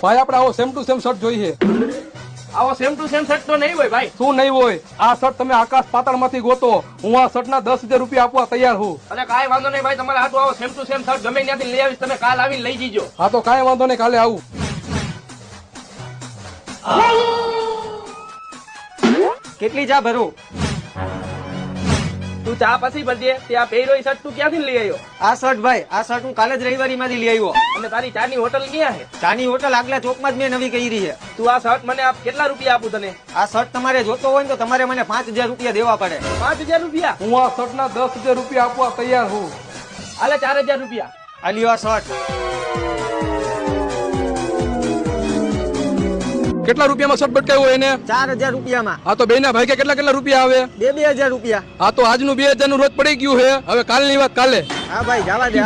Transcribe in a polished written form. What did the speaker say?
ભાઈ આપણે આવો સેમ ટુ સેમ શર્ટ જોઈએ. આવો સેમ ટુ સેમ શર્ટ તો નહીં હોય ભાઈ. શું નહીં હોય? આ શર્ટ તમે આકાશ પાતાળ માંથી ગોતો. હું આ શર્ટ ના 10,000 રૂપિયા આપવા તૈયાર છું. અરે કાંઈ વાંધો નહીં ભાઈ, તમારે હાથું આવો સેમ ટુ સેમ શર્ટ ગમે ત્યાંથી લઈ આવીશ, તમે કાલ આવીને લઈ જજો. હા તો કાંઈ વાંધો નહીં, કાલે આવું. કેટલી ચા ભરું? તું ચા પછી ભરજે. ત્યાં પહેર્યો શર્ટ તું ક્યાંથી લઈ આવ્યો? આ શર્ટ ભાઈ, આ શર્ટ હું કાલે જ રવિવારી માંથી લઈ આવ્યો. અને તારી ચાની હોટલ ક્યાં છે? ચાની હોટલ આગલા ચોકમાં જ મેં નવી કરી છે. તું આ શર્ટ મને કેટલા રૂપિયા આપું તને? આ શર્ટ તમારે જોતો હોય ને તો તમારે મને 5,000 રૂપિયા દેવા પડે. 5,000 રૂપિયા? હું આ શર્ટ ના 10,000 રૂપિયા આપવા તૈયાર છું. હાલે 4,000 રૂપિયા. આ લ્યો આ શર્ટ. કેટલા રૂપિયામાં શર્ટ બટકાવ્યો એને? 4,000 રૂપિયામાં. હા તો બેના ભાઈ કેટલા રૂપિયા આવે? 2,000 રૂપિયા. હા તો આજનું 2,000 નું રોજ પડી ગયું છે. હવે કાલની વાત કાલે. હા ભાઈ, જવા દે.